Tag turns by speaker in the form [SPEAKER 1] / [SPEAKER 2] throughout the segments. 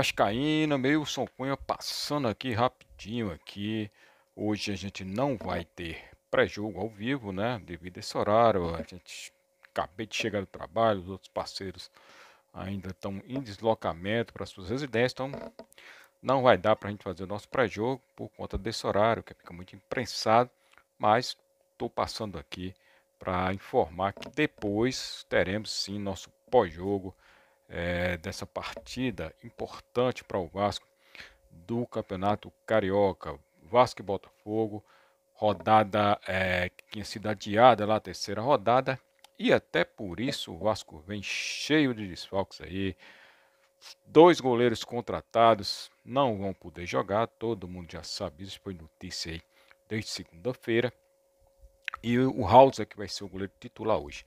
[SPEAKER 1] vascaíno, Meilson Cunha passando aqui rapidinho aqui. Hoje a gente não vai ter pré-jogo ao vivo, né? Devido a esse horário, a gente acabei de chegar do trabalho, os outros parceiros ainda estão em deslocamento para suas residências, então não vai dar para a gente fazer o nosso pré-jogo por conta desse horário, que fica muito imprensado, mas estou passando aqui para informar que depois teremos sim nosso pós-jogo dessa partida importante para o Vasco do Campeonato Carioca. Vasco e Botafogo, rodada que tinha sido adiada lá, a terceira rodada, e até por isso o Vasco vem cheio de desfalques aí. Dois goleiros contratados não vão poder jogar, todo mundo já sabe, isso foi notícia aí desde segunda-feira. E o Hauser que vai ser o goleiro titular hoje.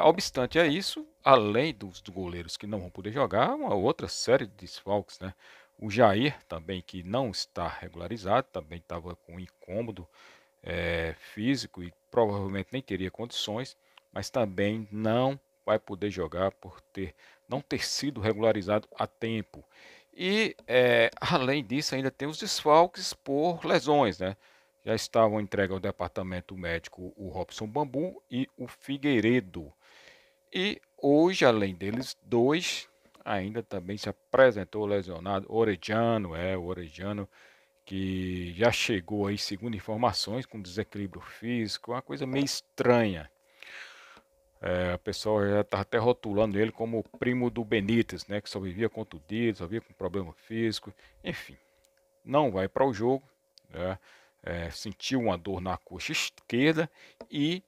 [SPEAKER 1] Obstante a isso, além dos goleiros que não vão poder jogar, uma outra série de desfalques, né? O Jair também, que não está regularizado, também estava com incômodo físico e provavelmente nem teria condições, mas também não vai poder jogar por não ter sido regularizado a tempo. E além disso, ainda tem os desfalques por lesões, né? Já estavam entregues ao departamento médico o Robson Bambu e o Figueiredo. E hoje, além deles dois, ainda também se apresentou lesionado o Orejano, que já chegou aí, segundo informações, com desequilíbrio físico, uma coisa meio estranha. A pessoa já está até rotulando ele como o primo do Benítez, né, que só vivia contundido, só vivia com problema físico, enfim, não vai para o jogo, né, sentiu uma dor na coxa esquerda e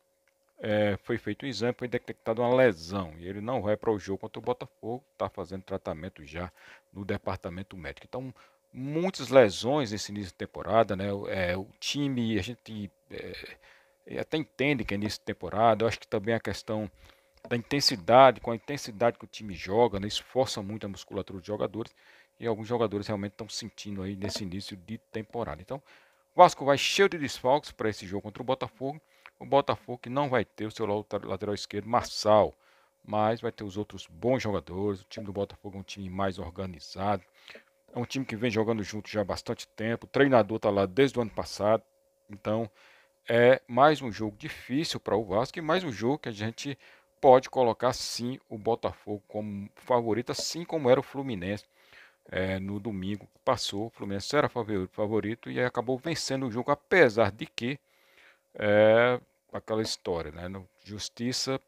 [SPEAKER 1] foi feito um exame, foi detectada uma lesão e ele não vai para o jogo contra o Botafogo, está fazendo tratamento já no departamento médico. Então, muitas lesões nesse início de temporada, né? O time, a gente até entende que é início de temporada, eu acho que também a questão da intensidade, com a intensidade que o time joga, né? Isso força muito a musculatura dos jogadores e alguns jogadores realmente estão sentindo aí nesse início de temporada. Então, o Vasco vai cheio de desfalques para esse jogo contra o Botafogo. O Botafogo que não vai ter o seu lateral esquerdo, Marçal, mas vai ter os outros bons jogadores. O time do Botafogo é um time mais organizado. É um time que vem jogando junto já há bastante tempo. O treinador está lá desde o ano passado. Então, é mais um jogo difícil para o Vasco e mais um jogo que a gente pode colocar sim o Botafogo como favorito, assim como era o Fluminense no domingo que passou. O Fluminense era favorito e acabou vencendo o jogo, apesar de que aquela história, né? No Justiça,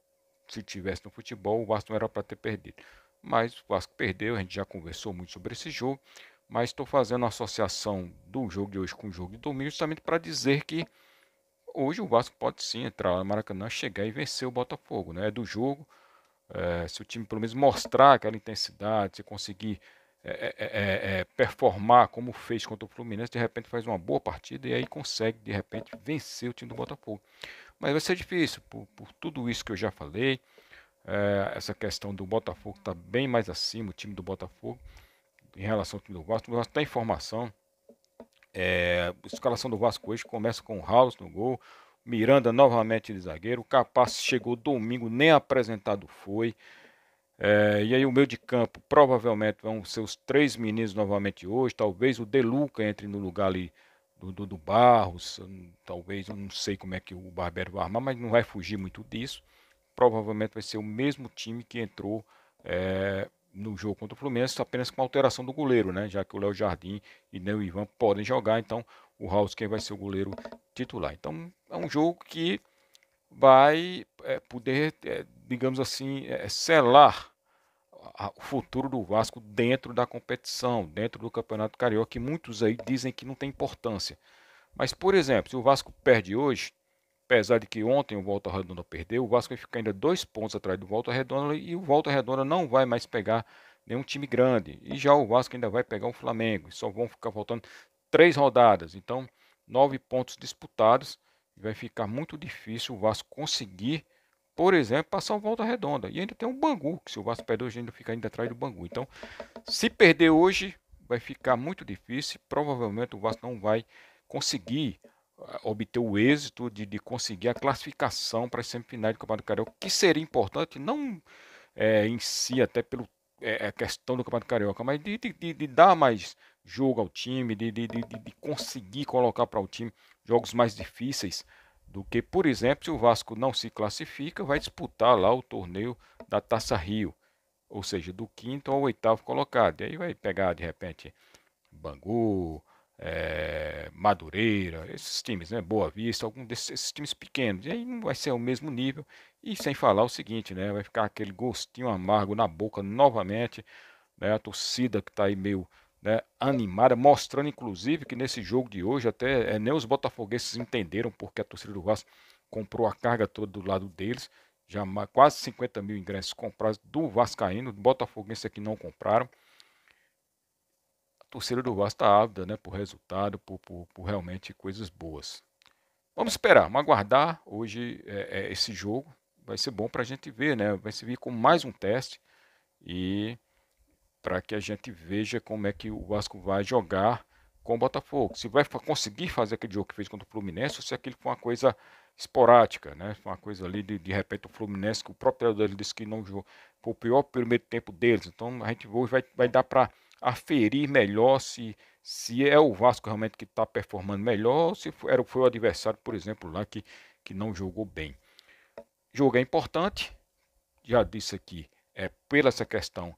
[SPEAKER 1] se tivesse no futebol, o Vasco não era para ter perdido. Mas o Vasco perdeu, a gente já conversou muito sobre esse jogo, mas estou fazendo a associação do jogo de hoje com o jogo de domingo justamente para dizer que hoje o Vasco pode sim entrar lá no Maracanã, chegar e vencer o Botafogo, né? Do jogo, se o time pelo menos mostrar aquela intensidade, se conseguir performar como fez contra o Fluminense, de repente faz uma boa partida e aí consegue de repente vencer o time do Botafogo. Mas vai ser difícil por tudo isso que eu já falei. Essa questão do Botafogo está bem mais acima, o time do Botafogo, em relação ao time do Vasco. O Vasco tem informação. A escalação do Vasco hoje começa com o House no gol. Miranda novamente de zagueiro. O Capaz chegou domingo, nem apresentado foi. E aí o meio de campo provavelmente vão ser os três meninos novamente hoje. Talvez o Deluca entre no lugar ali do Barros. Talvez, eu não sei como é que o Barbeiro vai armar, mas não vai fugir muito disso. Provavelmente vai ser o mesmo time que entrou no jogo contra o Fluminense, apenas com alteração do goleiro, né? Já que o Léo Jardim e nem o Ivan podem jogar, então o House quem vai ser o goleiro titular. Então é um jogo que vai poder, digamos assim, selar o futuro do Vasco dentro da competição, dentro do Campeonato Carioca, que muitos aí dizem que não tem importância. Mas, por exemplo, se o Vasco perde hoje, apesar de que ontem o Volta Redonda perdeu, o Vasco vai ficar ainda 2 pontos atrás do Volta Redonda e o Volta Redonda não vai mais pegar nenhum time grande. E já o Vasco ainda vai pegar o Flamengo. Só vão ficar faltando 3 rodadas. Então, 9 pontos disputados. Vai ficar muito difícil o Vasco conseguir, por exemplo, passar o Volta Redonda. E ainda tem o Bangu, que se o Vasco perder hoje ainda fica ainda atrás do Bangu. Então, se perder hoje, vai ficar muito difícil. Provavelmente o Vasco não vai conseguir obter o êxito de conseguir a classificação para as semifinais do Campeonato Carioca, que seria importante, não em si, até pelo questão do Campeonato Carioca, mas de dar mais jogo ao time, de conseguir colocar para o time jogos mais difíceis do que, por exemplo, se o Vasco não se classifica, vai disputar lá o torneio da Taça Rio, ou seja, do quinto ao oitavo colocado. E aí vai pegar de repente Bangu, Madureira, esses times, né? Boa Vista, algum desses times pequenos. E aí não vai ser o mesmo nível. E sem falar o seguinte, né? Vai ficar aquele gostinho amargo na boca novamente, né? A torcida que está aí meio, né, animada, mostrando inclusive que nesse jogo de hoje até nem os botafoguenses entenderam porque a torcida do Vasco comprou a carga toda do lado deles. Já quase 50 mil ingressos comprados do Vascaíno, do Botafoguense aqui não compraram. A torcida do Vasco está ávida, né, por resultado, por realmente coisas boas. Vamos esperar, vamos aguardar. Hoje esse jogo vai ser bom para a gente ver, né? Vai servir como mais um teste e para que a gente veja como é que o Vasco vai jogar com o Botafogo. Se vai conseguir fazer aquele jogo que fez contra o Fluminense ou se aquilo foi uma coisa esporádica, né? Foi uma coisa ali de repente o Fluminense, que o próprio treinador disse que não jogou, foi o pior primeiro tempo deles. Então a gente hoje vai dar para aferir melhor se é o Vasco realmente que está performando melhor ou se foi o adversário, por exemplo, lá que não jogou bem. Jogo é importante, já disse aqui, pela essa questão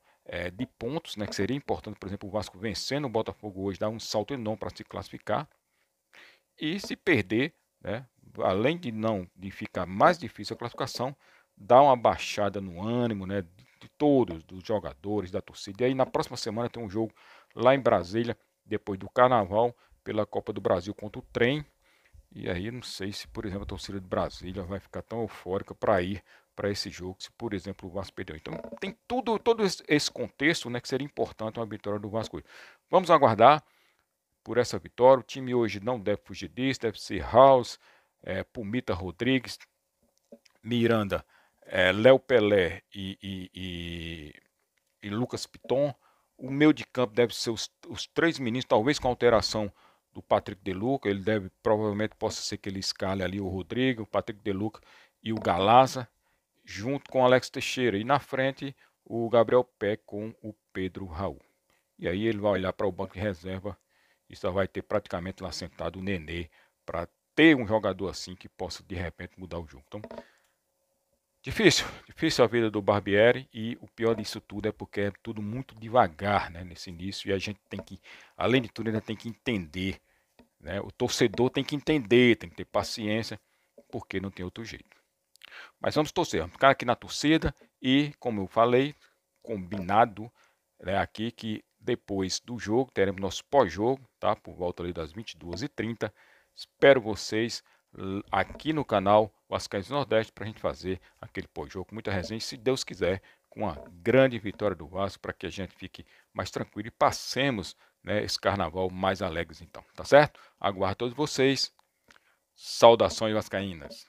[SPEAKER 1] de pontos, né, que seria importante, por exemplo, o Vasco vencendo o Botafogo hoje, dar um salto enorme para se classificar. E se perder, né, além de ficar mais difícil a classificação, dá uma baixada no ânimo, né, de todos, dos jogadores, da torcida. E aí na próxima semana tem um jogo lá em Brasília, depois do Carnaval, pela Copa do Brasil contra o Trem. E aí não sei se, por exemplo, a torcida de Brasília vai ficar tão eufórica para ir para esse jogo, se, por exemplo, o Vasco perdeu. Então tem todo esse contexto, né, que seria importante uma vitória do Vasco. Vamos aguardar por essa vitória. O time hoje não deve fugir disso, deve ser House, Pumita Rodrigues, Miranda, Léo Pelé e Lucas Piton. O meio de campo deve ser os três meninos, talvez com alteração do Patrick De Luca. Ele deve, provavelmente, possa ser que ele escale ali o Rodrigo, o Patrick De Luca e o Galaza, junto com o Alex Teixeira. E na frente, o Gabriel Pé com o Pedro Raul. E aí ele vai olhar para o banco de reserva e só vai ter praticamente lá sentado o Nenê para ter um jogador assim que possa de repente mudar o jogo. Então, difícil a vida do Barbieri e o pior disso tudo é porque é tudo muito devagar, né, nesse início e a gente tem que, além de tudo, ainda tem que entender, né, o torcedor tem que entender, tem que ter paciência, porque não tem outro jeito. Mas vamos torcer, vamos ficar aqui na torcida e, como eu falei, combinado, né, aqui que depois do jogo teremos nosso pós-jogo, tá, por volta ali das 22h30. Espero vocês aqui no canal Vascaínos Nordeste para a gente fazer aquele pós-jogo com muita resenha, se Deus quiser, com a grande vitória do Vasco, para que a gente fique mais tranquilo e passemos, né, esse carnaval mais alegres então, tá certo? Aguardo todos vocês. Saudações vascaínas.